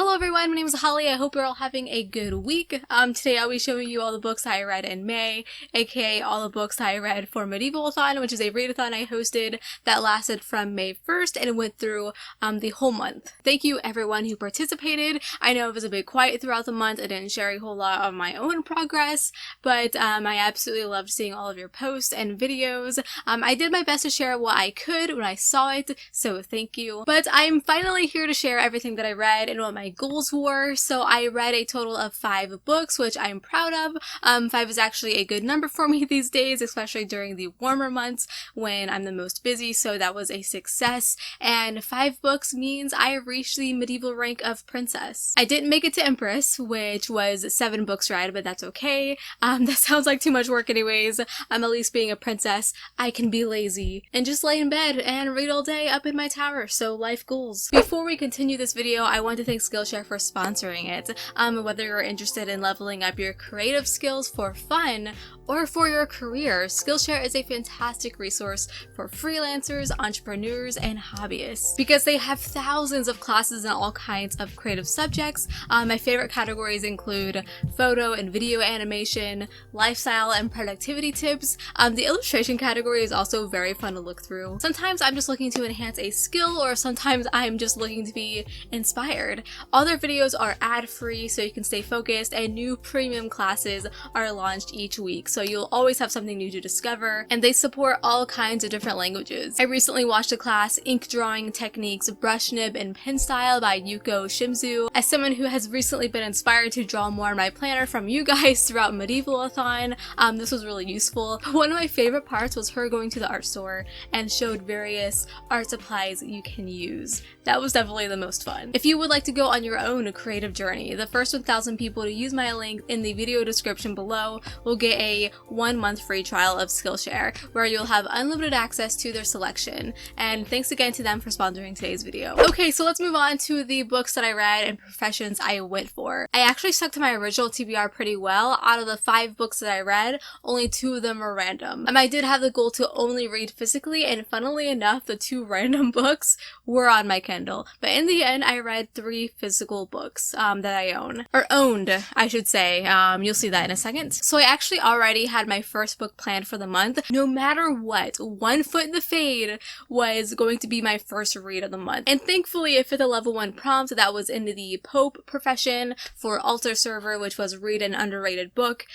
Hello everyone, my name is Holly. I hope you're all having a good week. Today I'll be showing you all the books I read in May, aka all the books I read for Medievalathon, which is a readathon I hosted that lasted from May 1st and went through the whole month. Thank you everyone who participated. I know it was a bit quiet throughout the month. I didn't share a whole lot of my own progress, but I absolutely loved seeing all of your posts and videos. I did my best to share what I could when I saw it, so thank you. But I'm finally here to share everything that I read and what my goals were. So I read a total of 5 books, which I'm proud of. 5 is actually a good number for me these days, especially during the warmer months when I'm the most busy, so that was a success. And 5 books means I reached the medieval rank of princess. I didn't make it to Empress, which was 7 books read, but that's okay. That sounds like too much work anyways. At least being a princess, I can be lazy and just lay in bed and read all day up in my tower, so life goals. Before we continue this video, I want to thank Skillshare for sponsoring it. Whether you're interested in leveling up your creative skills for fun or for your career, Skillshare is a fantastic resource for freelancers, entrepreneurs, and hobbyists because they have thousands of classes in all kinds of creative subjects. My favorite categories include photo and video animation, lifestyle and productivity tips. The illustration category is also very fun to look through. Sometimes I'm just looking to enhance a skill, or sometimes I'm just looking to be inspired. All their videos are ad-free so you can stay focused, and new premium classes are launched each week, so you'll always have something new to discover, and they support all kinds of different languages. I recently watched a class, Ink Drawing Techniques, Brush Nib, and Pen Style by Yuko Shimizu. As someone who has recently been inspired to draw more in my planner from you guys throughout Medievalathon, this was really useful. One of my favorite parts was her going to the art store and showed various art supplies you can use. That was definitely the most fun. If you would like to go on your own creative journey, the first 1,000 people to use my link in the video description below will get a 1-month free trial of Skillshare, where you'll have unlimited access to their selection. And thanks again to them for sponsoring today's video. Okay, so let's move on to the books that I read and professions I went for. I actually stuck to my original TBR pretty well. Out of the 5 books that I read, only 2 of them were random. I did have the goal to only read physically, and funnily enough, the 2 random books were on my Kindle. But in the end, I read 3 physical books that I own. Or owned, I should say. You'll see that in a second. So I actually already had my first book planned for the month. No matter what, One Foot in the Fade was going to be my first read of the month. And thankfully, it fit the level 1 prompt that was into the Pope profession for Altar Server, which was read an underrated book.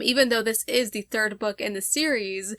Even though this is the 3rd book in the series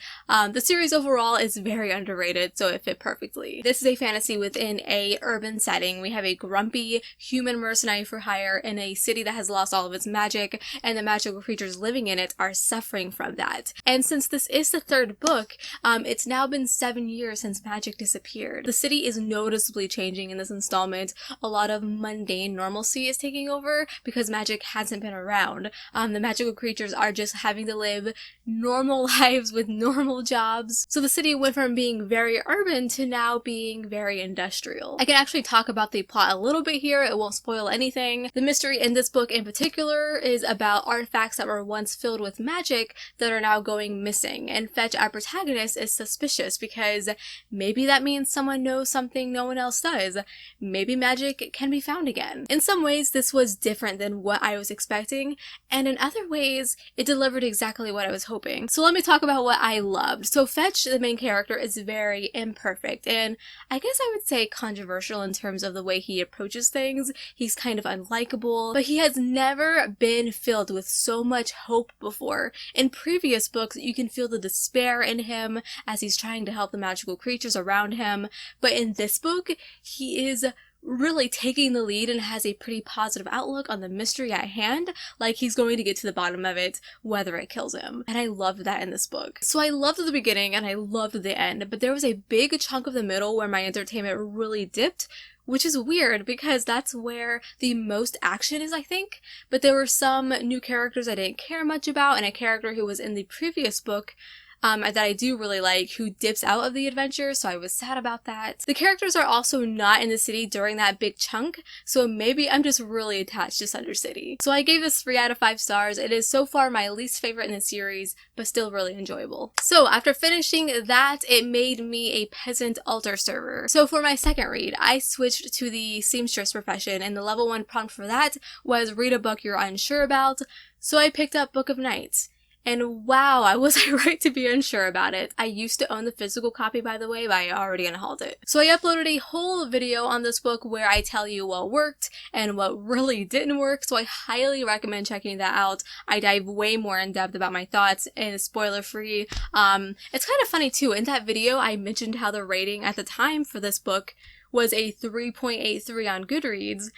overall is very underrated, so it fit perfectly. This is a fantasy within a urban setting. We have a grumpy human mercenary for hire in a city that has lost all of its magic, and the magical creatures living in it are suffering from that. And since this is the 3rd book, it's now been 7 years since magic disappeared. The city is noticeably changing in this installment. A lot of mundane normalcy is taking over because magic hasn't been around. The magical creatures are just having to live normal lives with normal jobs. So the city went from being very urban to now being very industrial. I can actually talk about the plot a little bit here. It won't spoil anything. The mystery in this book in particular is about artifacts that were once filled with magic that are now going missing, and Fetch, our protagonist, is suspicious because maybe that means someone knows something no one else does. Maybe magic can be found again. In some ways, this was different than what I was expecting, and in other ways, it delivered exactly what I was hoping. So let me talk about what I loved. So Fetch, the main character, is very imperfect, and I guess I would say controversial in terms of the way he approaches things. He's kind of unlikable, but he has never been filled with so much hope before. In previous books, you can feel the despair in him as he's trying to help the magical creatures around him, but in this book, he is really taking the lead and has a pretty positive outlook on the mystery at hand, like he's going to get to the bottom of it, whether it kills him. And I loved that in this book. So I loved the beginning and I loved the end, but there was a big chunk of the middle where my entertainment really dipped, which is weird because that's where the most action is, I think. But there were some new characters I didn't care much about, and a character who was in the previous book that I do really like who dips out of the adventure, so I was sad about that. The characters are also not in the city during that big chunk, so maybe I'm just really attached to Center City. So I gave this 3 out of 5 stars. It is so far my least favorite in the series, but still really enjoyable. So after finishing that, it made me a peasant altar server. So for my second read, I switched to the seamstress profession, and the level 1 prompt for that was read a book you're unsure about, so I picked up Book of Nights. And wow, was I right to be unsure about it. I used to own the physical copy, by the way, but I already unhauled it. So I uploaded a whole video on this book where I tell you what worked and what really didn't work, so I highly recommend checking that out. I dive way more in depth about my thoughts and spoiler free. It's kind of funny too, in that video I mentioned how the rating at the time for this book was a 3.83 on Goodreads,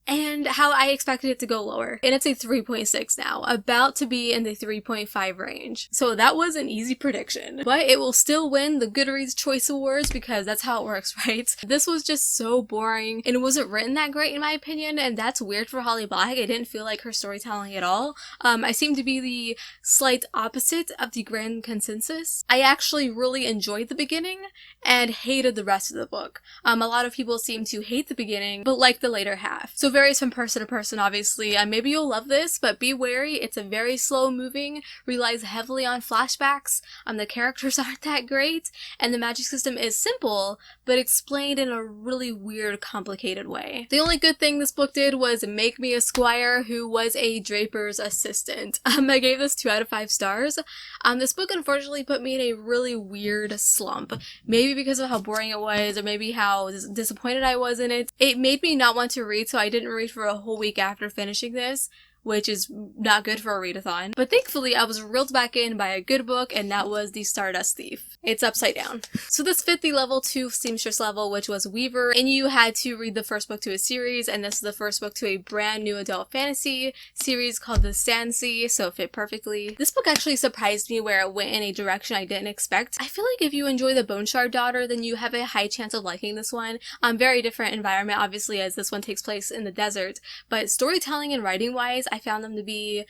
and how I expected it to go lower. And it's a 3.6 now, about to be in the 3.5 range. So that was an easy prediction. But it will still win the Goodreads Choice Awards because that's how it works, right? This was just so boring and it wasn't written that great in my opinion, and that's weird for Holly Black. I didn't feel like her storytelling at all. I seem to be the slight opposite of the grand consensus. I actually really enjoyed the beginning and hated the rest of the book. A lot of people seem to hate the beginning, but like the later half. So varies from person to person, obviously. Maybe you'll love this, but be wary. It's a very slow moving, relies heavily on flashbacks. The characters aren't that great, and the magic system is simple, but explained in a really weird, complicated way. The only good thing this book did was make me a squire who was a draper's assistant. I gave this 2 out of 5 stars. This book unfortunately put me in a really weird slump. Maybe because of how boring it was, or maybe how disappointed I was in it. It made me not want to read, so I didn't read for a whole week after finishing this, which is not good for a readathon. But thankfully, I was reeled back in by a good book, and that was The Stardust Thief. It's upside down. So this fit the level 2 seamstress level, which was Weaver, and you had to read the first book to a series, and this is the first book to a brand new adult fantasy series called The Sandsea, so it fit perfectly. This book actually surprised me where it went in a direction I didn't expect. I feel like if you enjoy The Bone Shard Daughter, then you have a high chance of liking this one. Very different environment, obviously, as this one takes place in the desert, but storytelling and writing-wise, I found them to be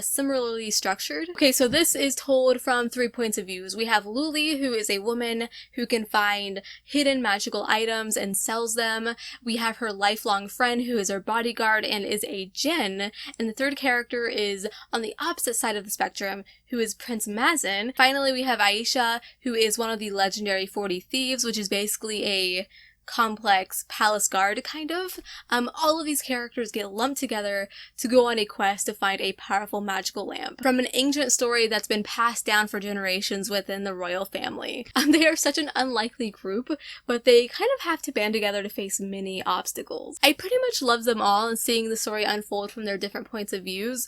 similarly structured. Okay, so this is told from 3 points of views. We have Luli, who is a woman who can find hidden magical items and sells them. We have her lifelong friend, who is her bodyguard and is a djinn. And the third character is on the opposite side of the spectrum, who is Prince Mazin. Finally, we have Aisha, who is one of the legendary 40 Thieves, which is basically a complex palace guard, kind of. All of these characters get lumped together to go on a quest to find a powerful magical lamp from an ancient story that's been passed down for generations within the royal family. They are such an unlikely group, but they kind of have to band together to face many obstacles. I pretty much love them all, and seeing the story unfold from their different points of views,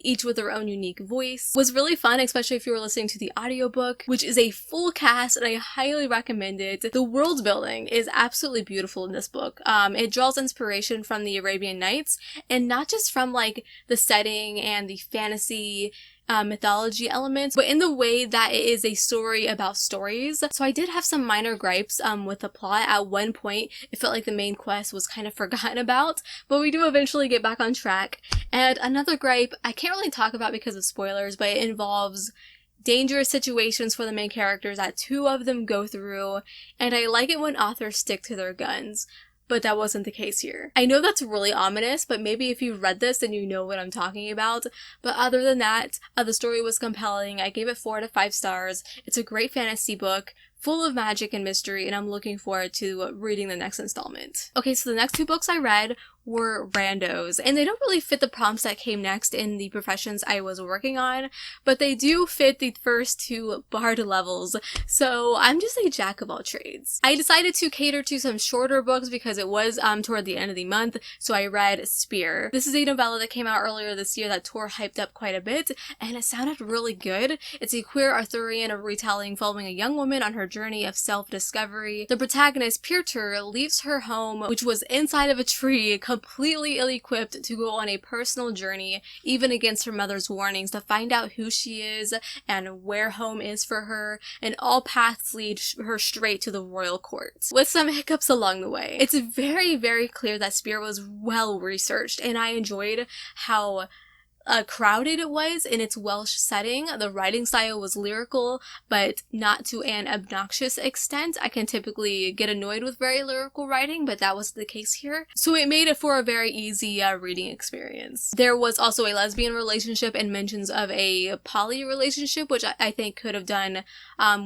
each with their own unique voice, was really fun, especially if you were listening to the audiobook, which is a full cast, and I highly recommend it. The world building is absolutely beautiful in this book. It draws inspiration from the Arabian Nights, and not just from like the setting and the fantasy mythology elements, but in the way that it is a story about stories. So I did have some minor gripes with the plot. At one point, it felt like the main quest was kind of forgotten about, but we do eventually get back on track. And another gripe I can't really talk about because of spoilers, but it involves dangerous situations for the main characters that 2 of them go through, and I like it when authors stick to their guns, but that wasn't the case here. I know that's really ominous, but maybe if you read this then you know what I'm talking about. But other than that, the story was compelling. I gave it 4 out of 5 stars. It's a great fantasy book, full of magic and mystery, and I'm looking forward to reading the next installment. Okay, so the next 2 books I read were randos, and they don't really fit the prompts that came next in the professions I was working on, but they do fit the first 2 bard levels, so I'm just a jack of all trades. I decided to cater to some shorter books because it was toward the end of the month, so I read Spear. This is a novella that came out earlier this year that Tor hyped up quite a bit, and it sounded really good. It's a queer Arthurian retelling following a young woman on her journey of self-discovery. The protagonist, Pirtur, leaves her home, which was inside of a tree, completely ill-equipped to go on a personal journey, even against her mother's warnings, to find out who she is and where home is for her, and all paths lead her straight to the royal court, with some hiccups along the way. It's very, very clear that Spear was well researched, and I enjoyed how crowded it was in its Welsh setting. The writing style was lyrical, but not to an obnoxious extent. I can typically get annoyed with very lyrical writing, but that wasn't the case here. So it made it for a very easy reading experience. There was also a lesbian relationship and mentions of a poly relationship, which I think could have done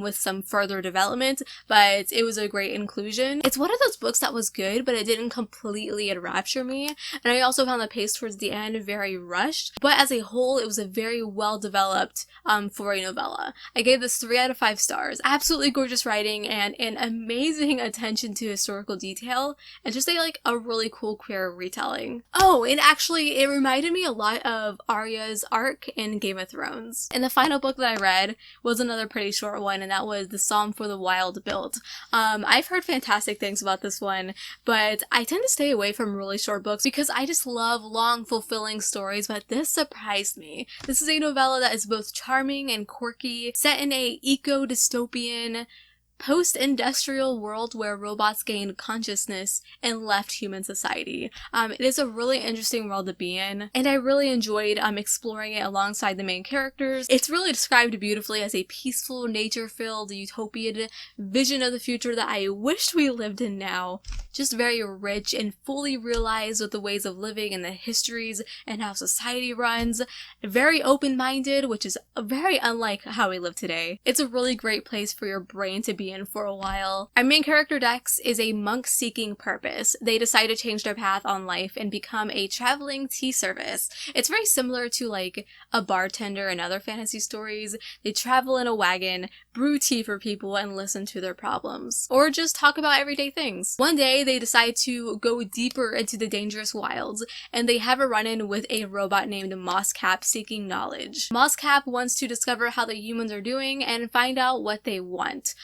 with some further development, but it was a great inclusion. It's one of those books that was good, but it didn't completely enrapture me, and I also found the pace towards the end very rushed, but as a whole, it was a very well developed for a novella. I gave this 3 out of 5 stars. Absolutely gorgeous writing and an amazing attention to historical detail, and just a really cool queer retelling. Oh, and actually it reminded me a lot of Arya's arc in Game of Thrones. And the final book that I read was another pretty short one, and that was The Psalm for the Wild Built. I've heard fantastic things about this one, but I tend to stay away from really short books because I just love long, fulfilling stories, but this surprised me. This is a novella that is both charming and quirky, set in a eco-dystopian post-industrial world where robots gained consciousness and left human society. It is a really interesting world to be in, and I really enjoyed exploring it alongside the main characters. It's really described beautifully as a peaceful, nature-filled, utopian vision of the future that I wished we lived in now. Just very rich and fully realized with the ways of living and the histories and how society runs. Very open-minded, which is very unlike how we live today. It's a really great place for your brain to be in for a while. Our main character, Dex, is a monk seeking purpose. They decide to change their path on life and become a traveling tea service. It's very similar to like a bartender and other fantasy stories. They travel in a wagon, brew tea for people, and listen to their problems. Or just talk about everyday things. One day, they decide to go deeper into the dangerous wilds, and they have a run-in with a robot named Mosscap seeking knowledge. Mosscap wants to discover how the humans are doing and find out what they want.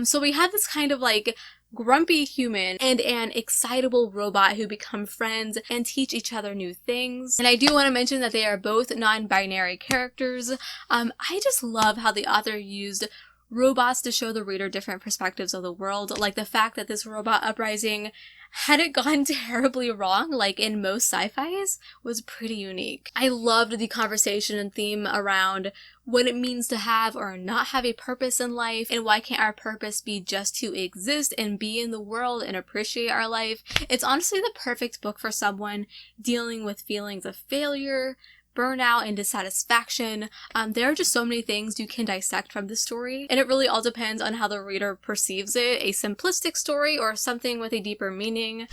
So we have this kind of like grumpy human and an excitable robot who become friends and teach each other new things. And I do want to mention that they are both non-binary characters. I just love how the author used robots to show the reader different perspectives of the world, like the fact that this robot uprising, had it gone terribly wrong, like in most sci-fis, was pretty unique. I loved the conversation and theme around what it means to have or not have a purpose in life, and why can't our purpose be just to exist and be in the world and appreciate our life. It's honestly the perfect book for someone dealing with feelings of failure, burnout, and dissatisfaction. There are just so many things you can dissect from this story, and it really all depends on how the reader perceives it, a simplistic story or something with a deeper meaning,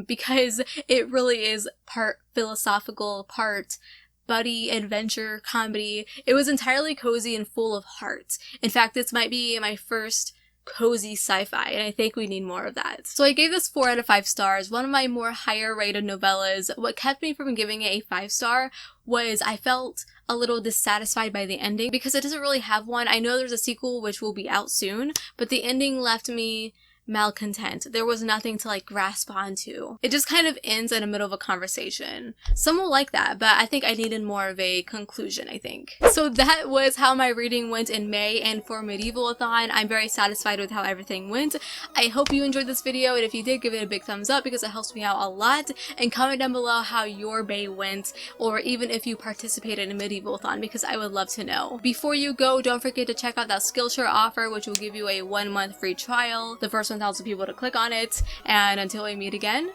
because it really is part philosophical, part buddy, adventure, comedy. It was entirely cozy and full of heart. In fact, this might be my first cozy sci-fi, and I think we need more of that. So I gave this 4 out of 5 stars, one of my more higher rated novellas. What kept me from giving it a 5-star was I felt a little dissatisfied by the ending because it doesn't really have one. I know there's a sequel which will be out soon, but the ending left me malcontent. There was nothing to like grasp onto. It just kind of ends in the middle of a conversation. Some will like that, but I think I needed more of a conclusion, I think. So that was how my reading went in May, and for Medievalathon, I'm very satisfied with how everything went. I hope you enjoyed this video, and if you did, give it a big thumbs up because it helps me out a lot, and comment down below how your May went, or even if you participated in Medievalathon, because I would love to know. Before you go, don't forget to check out that Skillshare offer, which will give you a 1-month free trial. The first 1,000 people to click on it, and until we meet again,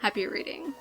happy reading.